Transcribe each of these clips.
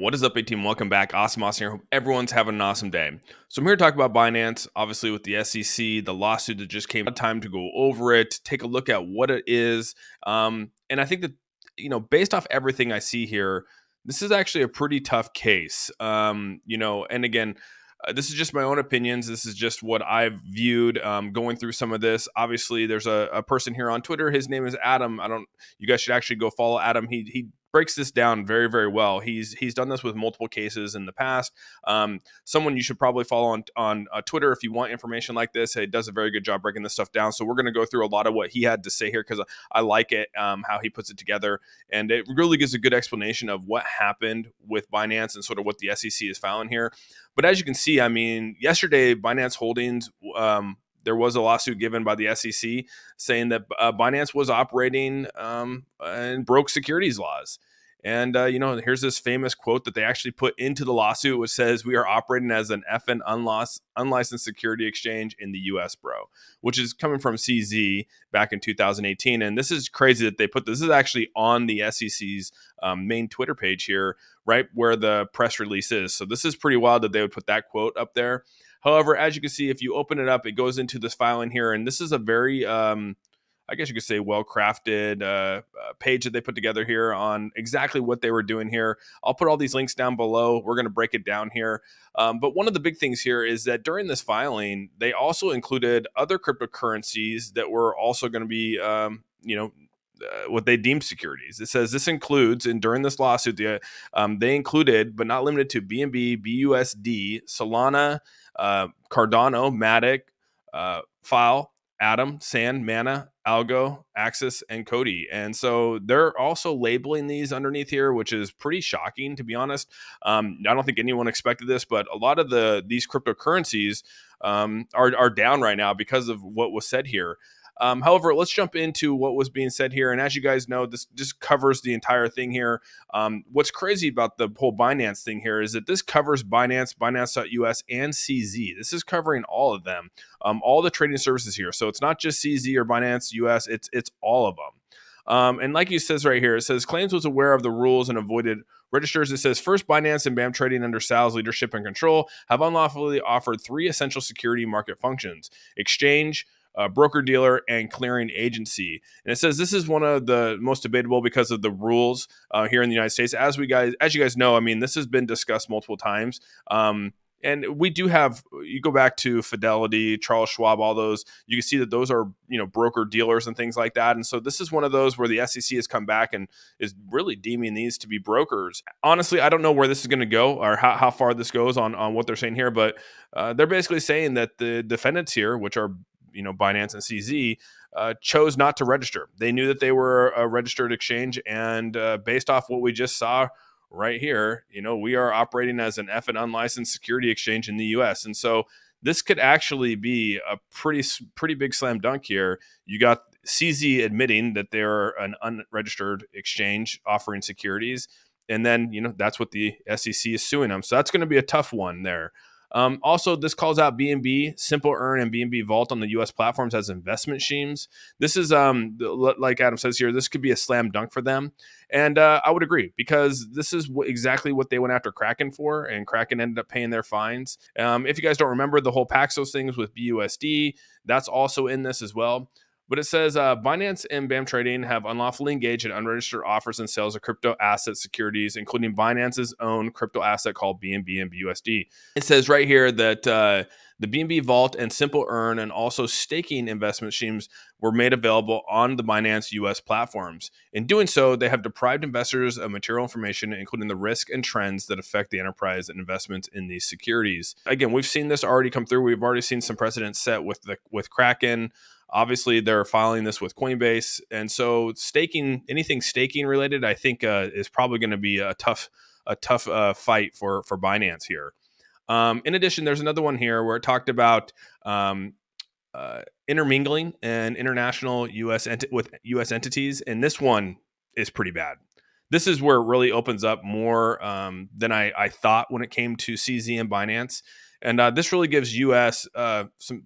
What is up, A team? Welcome back. Awesome here. Hope everyone's having an awesome day. So I'm here to talk about Binance, obviously with the SEC, the lawsuit that just came. Time to go over it, take a look at what it is, and I think that based off everything I see here, this is actually a pretty tough case. And again, this is just my own opinions. This is just what I've viewed going through some of this. Obviously, there's a person here on Twitter. His name is Adam. You guys should actually go follow Adam. He breaks this down very, very well. He's done this with multiple cases in the past. Someone you should probably follow on Twitter if you want information like this. He does a very good job breaking this stuff down. So we're going to go through a lot of what he had to say here because I like it, how he puts it together. And it really gives a good explanation of what happened with Binance and sort of what the SEC is filing here. But as you can see, I mean, yesterday, Binance Holdings, there was a lawsuit given by the SEC saying that Binance was operating and broke securities laws. And, here's this famous quote that they actually put into the lawsuit, which says, "We are operating as an effing unlicensed security exchange in the U.S., bro," which is coming from CZ back in 2018. And this is crazy that they put this is actually on the SEC's main Twitter page here, right where the press release is. So this is pretty wild that they would put that quote up there. However, as you can see, if you open it up, it goes into this filing here. And this is a very I guess you could say well-crafted page that they put together here on exactly what they were doing here. I'll put all these links down below. We're going to break it down here. But one of the big things here is that during this filing, they also included other cryptocurrencies that were also going to be, what they deemed securities. It says this includes, and during this lawsuit, they included, but not limited to BNB, BUSD, Solana, Cardano, Matic, File, Atom, Sand, Mana, Algo, Axis, and Cody. And so they're also labeling these underneath here, which is pretty shocking, to be honest. I don't think anyone expected this, but a lot of these cryptocurrencies are down right now because of what was said here. However, let's jump into what was being said here. And as you guys know, this just covers the entire thing here. What's crazy about the whole Binance thing here is that this covers Binance, Binance.us, and CZ. This is covering all of them, all the trading services here. So it's not just CZ or Binance US, it's all of them. And like he says right here, it says claims was aware of the rules and avoided registers. It says first, Binance and BAM Trading under Sal's leadership and control have unlawfully offered three essential security market functions: exchange, broker-dealer, and clearing agency. And it says this is one of the most debatable because of the rules here in the United States. As you guys know, I mean, this has been discussed multiple times. And we do have, you go back to Fidelity, Charles Schwab, all those, you can see that those are, broker dealers and things like that. And so this is one of those where the SEC has come back and is really deeming these to be brokers. Honestly, I don't know where this is going to go or how far this goes on what they're saying here, but they're basically saying that the defendants here, which are Binance and CZ, chose not to register. They knew that they were a registered exchange, and based off what we just saw right here, we are operating as an F and unlicensed security exchange in the U.S. And so this could actually be a pretty big slam dunk here. You got CZ admitting that they're an unregistered exchange offering securities, and then that's what the SEC is suing them. So that's going to be a tough one there. Also, this calls out BNB, Simple Earn, and BNB Vault on the U.S. platforms as investment schemes. This is, like Adam says here, this could be a slam dunk for them. And I would agree, because this is exactly what they went after Kraken for, and Kraken ended up paying their fines. If you guys don't remember, the whole Paxos things with BUSD, that's also in this as well. But it says Binance and BAM Trading have unlawfully engaged in unregistered offers and sales of crypto asset securities, including Binance's own crypto asset called BNB and BUSD. It says right here that the BNB Vault and Simple Earn and also staking investment schemes were made available on the Binance US platforms. In doing so, they have deprived investors of material information, including the risk and trends that affect the enterprise and investments in these securities. Again, we've seen this already come through. We've already seen some precedents set with Kraken. Obviously, they're filing this with Coinbase. And so anything staking related, I think is probably going to be a tough fight for Binance here. In addition, there's another one here where it talked about intermingling and international with U.S. entities. And this one is pretty bad. This is where it really opens up more than I thought when it came to CZ and Binance. And this really gives U.S.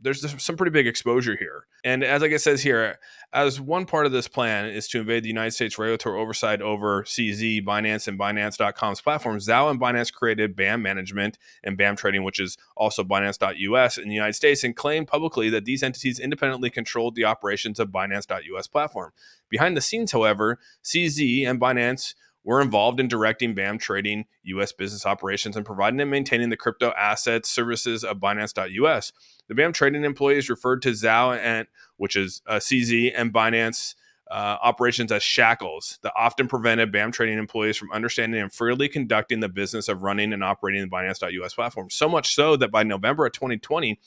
There's some pretty big exposure here. And as like it says here, as one part of this plan is to invade the United States regulatory oversight over CZ, Binance, and Binance.com's platforms, Zhao and Binance created BAM Management and BAM Trading, which is also Binance.us in the United States, and claimed publicly that these entities independently controlled the operations of Binance.us platform. Behind the scenes, however, CZ and Binance were involved in directing BAM Trading U.S. business operations and providing and maintaining the crypto assets services of Binance.us. The BAM Trading employees referred to Zhao, which is CZ, and Binance operations as shackles that often prevented BAM Trading employees from understanding and freely conducting the business of running and operating the Binance.us platform. So much so that by November of 2020,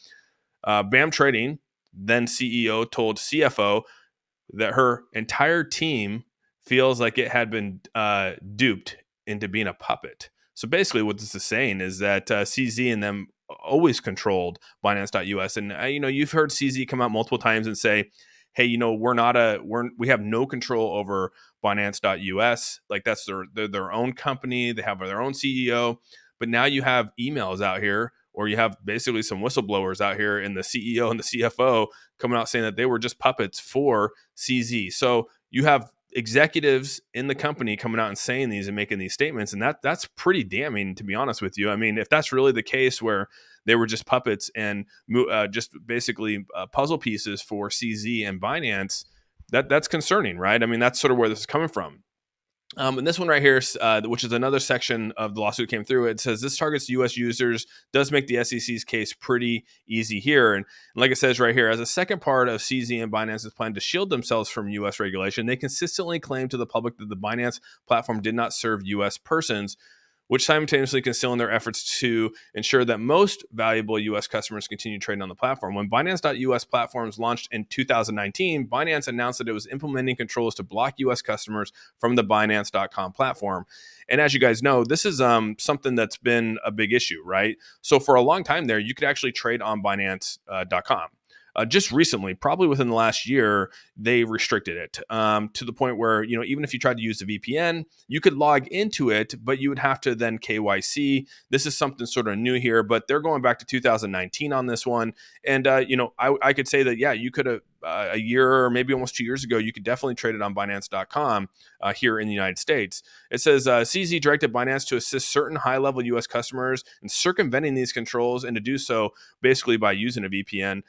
BAM Trading, then CEO, told CFO that her entire team feels like it had been duped into being a puppet. So basically, what this is saying is that CZ and them always controlled Binance.us, and you've heard CZ come out multiple times and say, "Hey, we have no control over Binance.us. Like that's their own company. They have their own CEO." But now you have emails out here, or you have basically some whistleblowers out here, and the CEO and the CFO coming out saying that they were just puppets for CZ. So you have executives in the company coming out and saying these and making these statements, and that's pretty damning, to be honest with you. I mean, if that's really the case, where they were just puppets and just basically puzzle pieces for CZ and Binance, that's concerning, right? I mean, that's sort of where this is coming from. And this one right here, which is another section of the lawsuit came through, it says this targets U.S. users, does make the SEC's case pretty easy here. And like it says right here, as a second part of CZ and Binance's plan to shield themselves from U.S. regulation, they consistently claim to the public that the Binance platform did not serve U.S. persons, which simultaneously conceal in their efforts to ensure that most valuable U.S. customers continue trading on the platform. When Binance.us platforms launched in 2019, Binance announced that it was implementing controls to block U.S. customers from the Binance.com platform. And as you guys know, this is something that's been a big issue, right? So for a long time there, you could actually trade on Binance.com. Just recently, probably within the last year, they restricted it to the point where, even if you tried to use the VPN, you could log into it, but you would have to then KYC. This is something sort of new here, but they're going back to 2019 on this one. And, I could say that, yeah, you could have a year or maybe almost 2 years ago, you could definitely trade it on Binance.com here in the United States. It says CZ directed Binance to assist certain high-level U.S. customers in circumventing these controls, and to do so basically by using a VPN.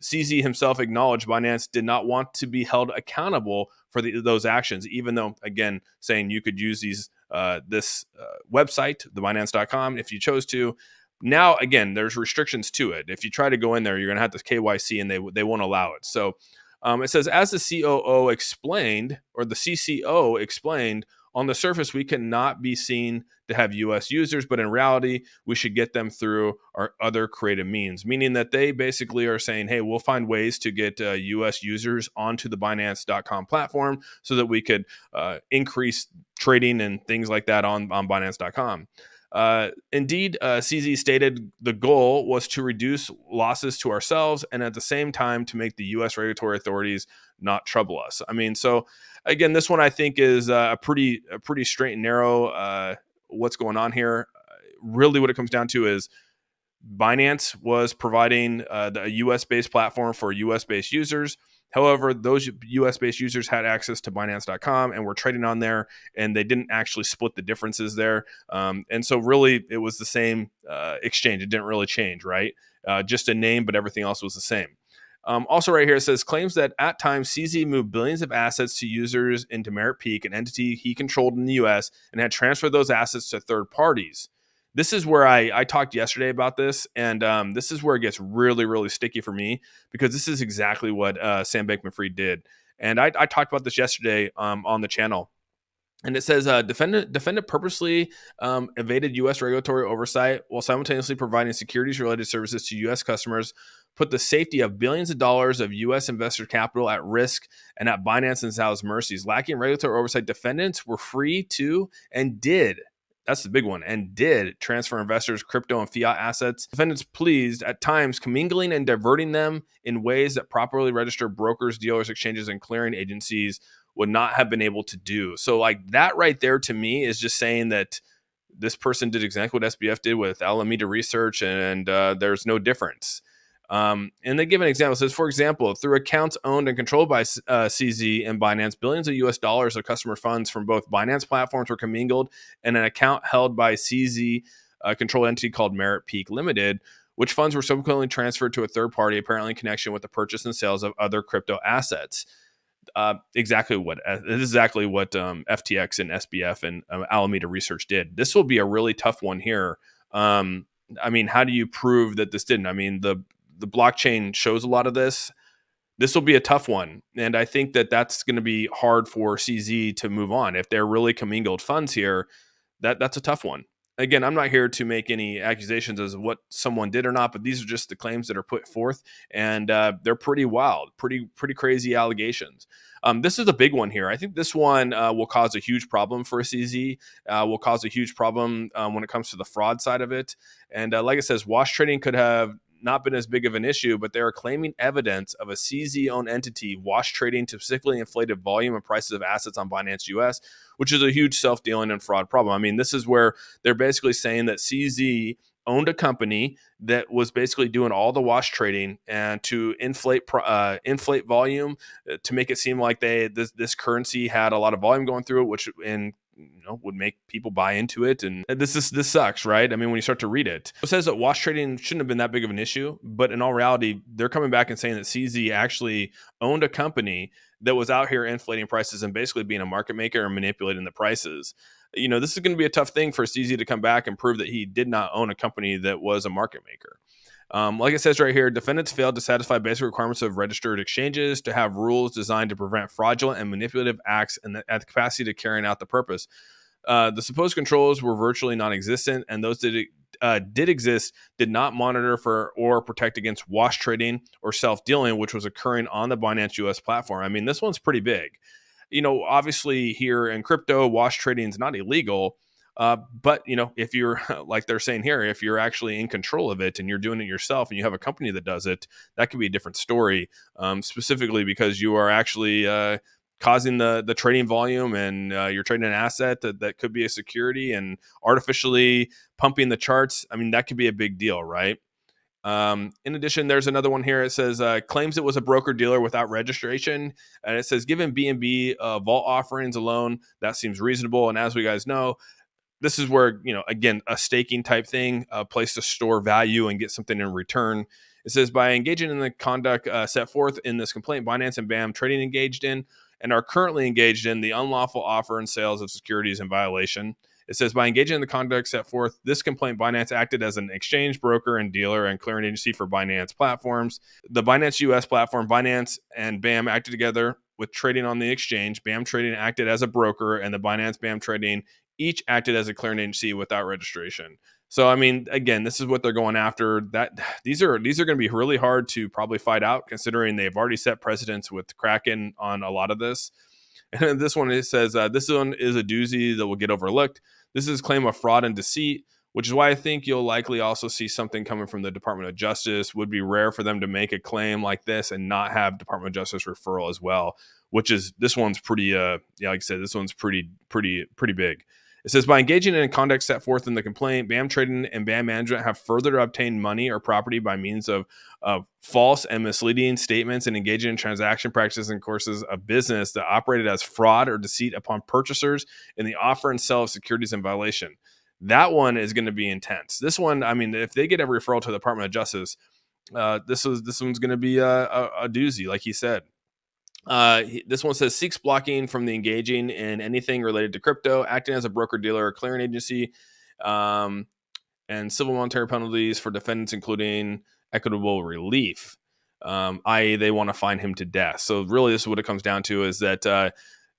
CZ himself acknowledged Binance did not want to be held accountable for those actions, even though, again, saying you could use this website, the Binance.com, if you chose to. Now, again, there's restrictions to it. If you try to go in there, you're going to have to KYC, and they won't allow it. So it says, as the COO explained, or the CCO explained, on the surface, we cannot be seen to have U.S. users, but in reality, we should get them through our other creative means, meaning that they basically are saying, hey, we'll find ways to get U.S. users onto the Binance.com platform so that we could increase trading and things like that on Binance.com. Indeed, CZ stated the goal was to reduce losses to ourselves and at the same time to make the U.S. regulatory authorities not trouble us. I mean, so again, this one I think is a pretty straight and narrow what's going on here. Really what it comes down to is Binance was providing the US-based platform for US-based users. However, those US-based users had access to Binance.com and were trading on there, and they didn't actually split the differences there. And so really, it was the same exchange. It didn't really change, right? Just a name, but everything else was the same. Also right here, it says, claims that at times CZ moved billions of assets to users into Merit Peak, an entity he controlled in the US, and had transferred those assets to third parties. This is where I talked yesterday about this, and this is where it gets really, really sticky for me, because this is exactly what Sam Bankman-Fried did. And I talked about this yesterday on the channel. And it says, defendant purposely evaded U.S. regulatory oversight while simultaneously providing securities-related services to U.S. customers, put the safety of billions of dollars of U.S. investor capital at risk and at Binance and Zhao's mercies. Lacking regulatory oversight, defendants were free to and did. That's the big one. And did transfer investors' crypto and fiat assets. Defendants pleased at times commingling and diverting them in ways that properly registered brokers, dealers, exchanges, and clearing agencies would not have been able to do. So like that right there to me is just saying that this person did exactly what SBF did with Alameda Research, and there's no difference. And they give an example. It says, for example, through accounts owned and controlled by CZ and Binance, billions of US dollars of customer funds from both Binance platforms were commingled in an account held by CZ, a controlled entity called Merit Peak Limited, which funds were subsequently transferred to a third party, apparently in connection with the purchase and sales of other crypto assets. Exactly what FTX and SBF and Alameda Research did. This will be a really tough one here. I mean, how do you prove that this didn't? I mean, the blockchain shows a lot of this. This will be a tough one, and I think that that's going to be hard for CZ to move on if they're really commingled funds here. That's a tough one. Again, I'm not here to make any accusations as what someone did or not, but these are just the claims that are put forth, and they're pretty wild, pretty crazy allegations. This is a big one here. I think this one will cause a huge problem for CZ. Will cause a huge problem when it comes to the fraud side of it. And like it says, wash trading could have not been as big of an issue, but they are claiming evidence of a CZ-owned entity wash trading to specifically inflated volume and prices of assets on Binance US, which is a huge self-dealing and fraud problem. I mean, this is where they're basically saying that CZ owned a company that was basically doing all the wash trading and to inflate volume to make it seem like this currency had a lot of volume going through it, which would make people buy into it. And this sucks, right? I mean, when you start to read it, it says that wash trading shouldn't have been that big of an issue, but in all reality, they're coming back and saying that CZ actually owned a company that was out here inflating prices and basically being a market maker and manipulating the prices. This is going to be a tough thing for CZ to come back and prove that he did not own a company that was a market maker. Like it says right here, defendants failed to satisfy basic requirements of registered exchanges to have rules designed to prevent fraudulent and manipulative acts and at the capacity to carry out the purpose. The supposed controls were virtually non-existent, and those that did exist did not monitor for or protect against wash trading or self-dealing, which was occurring on the Binance US platform. I mean, this one's pretty big. Obviously here in crypto, wash trading is not illegal. But if you're like they're saying here, if you're actually in control of it and you're doing it yourself and you have a company that does it, that could be a different story. Specifically because you are actually causing the trading volume and you're trading an asset that could be a security and artificially pumping the charts. I mean, that could be a big deal, right? In addition, there's another one here. It says claims it was a broker dealer without registration, and it says given BNB vault offerings alone, that seems reasonable. And as we guys know, this is where, again, a staking type thing, a place to store value and get something in return. It says by engaging in the conduct set forth in this complaint, Binance and BAM trading engaged in and are currently engaged in the unlawful offer and sales of securities in violation. It says by engaging in the conduct set forth, this complaint, Binance acted as an exchange broker and dealer and clearing agency for Binance platforms. The Binance US platform, Binance and BAM acted together with trading on the exchange. BAM trading acted as a broker, and the Binance BAM trading each acted as a clearing agency without registration. So, I mean, again, this is what they're going after. These are going to be really hard to probably fight out, considering they've already set precedents with Kraken on a lot of this. And this one, it says, this one is a doozy that will get overlooked. This is a claim of fraud and deceit, which is why I think you'll likely also see something coming from the Department of Justice. Would be rare for them to make a claim like this and not have Department of Justice referral as well, which is, this one's pretty, like I said, this one's pretty big. It says, by engaging in conduct set forth in the complaint, BAM Trading and BAM Management have further obtained money or property by means of false and misleading statements and engaging in transaction practices and courses of business that operated as fraud or deceit upon purchasers in the offer and sale of securities in violation. That one is going to be intense. This one, I mean, if they get a referral to the Department of Justice, this one's going to be a doozy, like he said. This one says seeks blocking from the engaging in anything related to crypto, acting as a broker dealer or clearing agency, and civil monetary penalties for defendants, including equitable relief, i.e. they want to fine him to death. So really this is what it comes down to, is that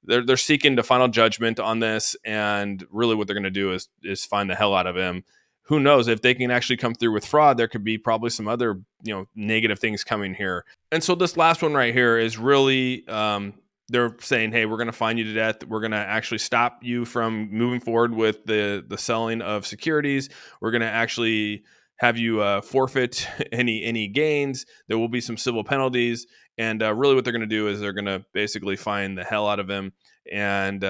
they're seeking the final judgment on this, and really what they're going to do is fine the hell out of him. Who knows if they can actually come through with fraud? There could be probably some other negative things coming here. And so this last one right here is really they're saying, hey, we're going to fine you to death. We're going to actually stop you from moving forward with the selling of securities. We're going to actually have you forfeit any gains. There will be some civil penalties. And really what they're going to do is they're going to basically fine the hell out of him. and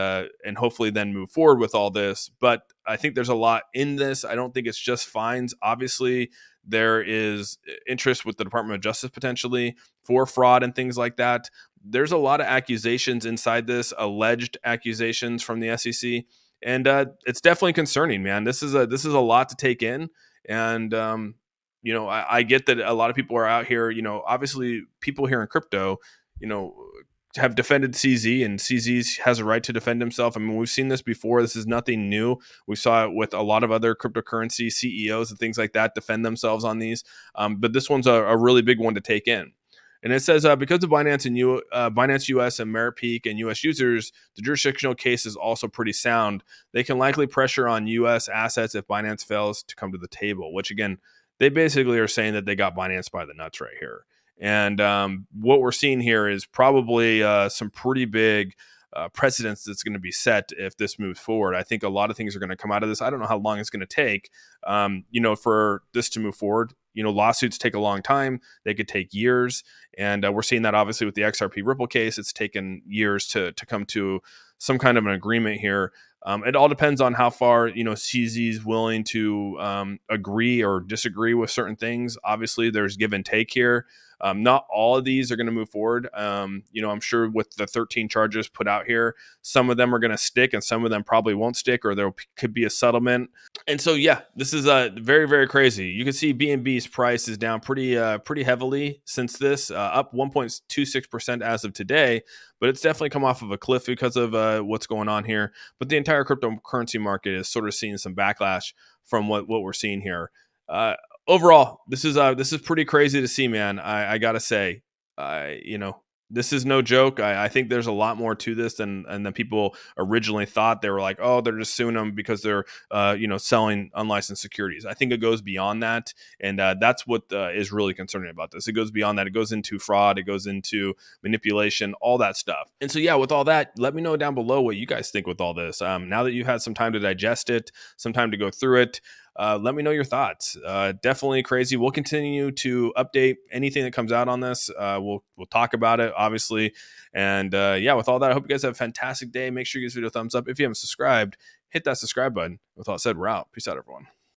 hopefully then move forward with all this. But I think there's a lot in this. I don't think it's just fines. Obviously, there is interest with the Department of Justice potentially for fraud and things like that. There's a lot of accusations inside this, alleged accusations from the SEC, and it's definitely concerning, man. This is a lot to take in, and I get that a lot of people are out here. Obviously, people here in crypto, you know, have defended CZ, and CZ has a right to defend himself. I mean, we've seen this before. This is nothing new. We saw it with a lot of other cryptocurrency CEOs and things like that defend themselves on these. But this one's a really big one to take in. And it says because of Binance US and Merit Peak and US users, the jurisdictional case is also pretty sound. They can likely pressure on US assets if Binance fails to come to the table, which again, they basically are saying that they got Binance by the nuts right here. And what we're seeing here is probably some pretty big precedents that's going to be set if this moves forward. I think a lot of things are going to come out of this. I don't know how long it's going to take, for this to move forward. Lawsuits take a long time. They could take years. And we're seeing that obviously with the XRP Ripple case. It's taken years to come to some kind of an agreement here. It all depends on how far, CZ is willing to agree or disagree with certain things. Obviously, there's give and take here. Not all of these are going to move forward. I'm sure with the 13 charges put out here, some of them are going to stick and some of them probably won't stick, or there could be a settlement. And so, yeah, this is very, very crazy. You can see BNB's price is down pretty heavily since this, up 1.26% as of today, but it's definitely come off of a cliff because of what's going on here. But the entire cryptocurrency market is sort of seeing some backlash from what we're seeing here. Overall, this is pretty crazy to see, man. I gotta say, this is no joke. I think there's a lot more to this than people originally thought. They were like, oh, they're just suing them because they're selling unlicensed securities. I think it goes beyond that, and that's what is really concerning about this. It goes beyond that. It goes into fraud. It goes into manipulation, all that stuff. And so, yeah, with all that, let me know down below what you guys think with all this. Now that you've had some time to digest it, some time to go through it. Let me know your thoughts. Definitely crazy. We'll continue to update anything that comes out on this. We'll talk about it, obviously. And with all that, I hope you guys have a fantastic day. Make sure you give this video a thumbs up. If you haven't subscribed, hit that subscribe button. With all that said, we're out. Peace out, everyone.